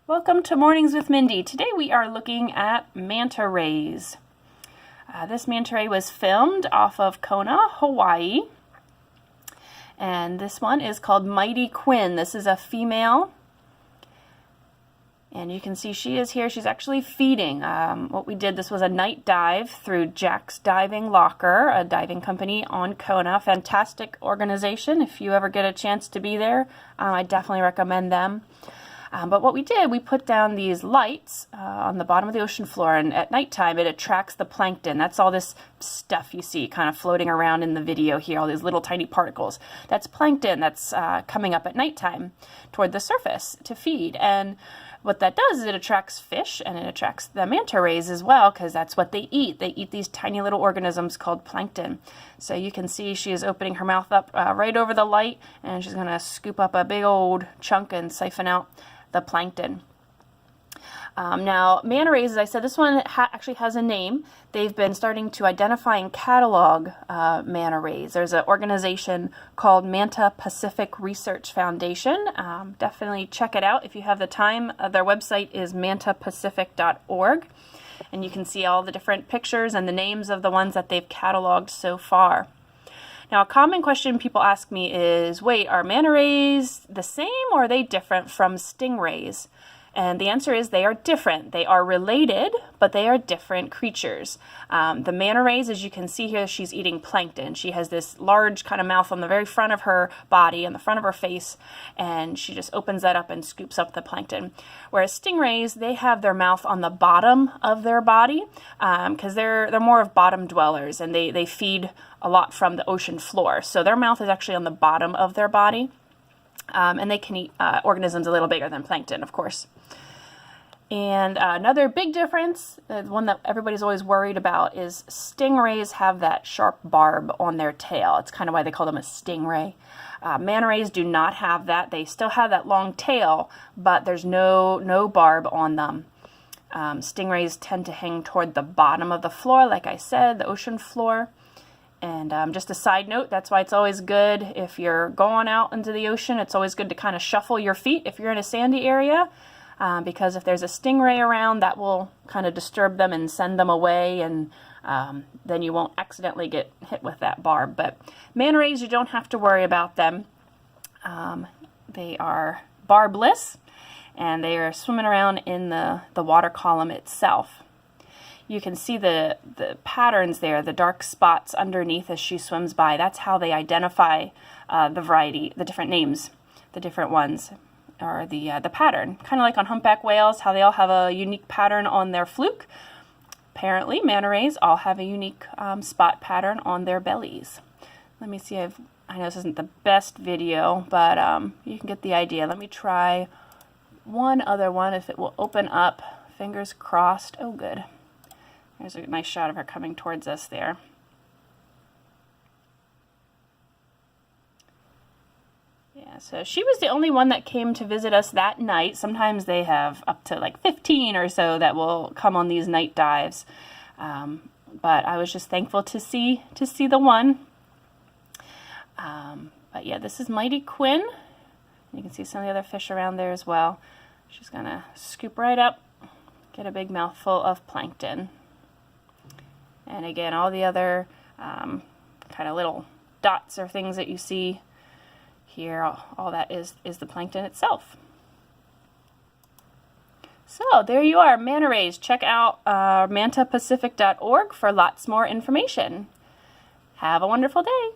Welcome to Mornings with Mindy. Today we are looking at manta rays. This manta ray was filmed off of Kona, Hawaii. And this one is called Mighty Quinn. This is a female. And you can see she is here. She's actually feeding. What we did, this was a night dive through Jack's Diving Locker, a diving company on Kona. Fantastic organization. If you ever get a chance to be there, I definitely recommend them. But what we did, we put down these lights on the bottom of the ocean floor, and at nighttime it attracts the plankton. That's all this stuff you see kind of floating around in the video here, all these little tiny particles. That's plankton that's coming up at nighttime toward the surface to feed. And what that does is it attracts fish, and it attracts the manta rays as well, because that's what they eat. They eat these tiny little organisms called plankton. So you can see she is opening her mouth up right over the light, and she's going to scoop up a big old chunk and siphon out the plankton. Now, manta rays, as I said, this one actually has a name. They've been starting to identify and catalog manta rays. There's an organization called Manta Pacific Research Foundation. Definitely check it out if you have the time. Their website is mantapacific.org, and you can see all the different pictures and the names of the ones that they've cataloged so far. Now, a common question people ask me is, wait, are manta rays the same or are they different from stingrays? And the answer is they are different. They are related, but they are different creatures. The manta rays, as you can see here, she's eating plankton. She has this large kind of mouth on the very front of her body, on the front of her face, and she just opens that up and scoops up the plankton. Whereas stingrays, they have their mouth on the bottom of their body because they're more of bottom dwellers, and they feed a lot from the ocean floor. So their mouth is actually on the bottom of their body, and they can eat organisms a little bigger than plankton, of course. And another big difference, the one that everybody's always worried about, is stingrays have that sharp barb on their tail. It's kind of why they call them a stingray. Manta rays do not have that. They still have that long tail, but there's no barb on them. Stingrays tend to hang toward the bottom of the floor, like I said, the ocean floor. And just a side note, that's why it's always good if you're going out into the ocean, it's always good to kind of shuffle your feet if you're in a sandy area. Because if there's a stingray around, that will kind of disturb them and send them away, and then you won't accidentally get hit with that barb. But manta rays, you don't have to worry about them. They are barbless, and they are swimming around in the water column itself. You can see the patterns there, the dark spots underneath as she swims by. That's how they identify the variety, the different names, the different ones. Or the pattern, kind of like on humpback whales, how they all have a unique pattern on their fluke. Apparently, manta rays all have a unique spot pattern on their bellies. Let me see. I know this isn't the best video, but you can get the idea. Let me try one other one if it will open up. Fingers crossed. Oh, good. There's a nice shot of her coming towards us there. Yeah, so she was the only one that came to visit us that night. Sometimes they have up to like 15 or so that will come on these night dives. But I was just thankful to see the one. But yeah, this is Mighty Quinn. You can see some of the other fish around there as well. She's going to scoop right up, get a big mouthful of plankton. And again, all the other kind of little dots or things that you see here, all that is the plankton itself. So there you are, manta rays. Check out mantapacific.org for lots more information. Have a wonderful day.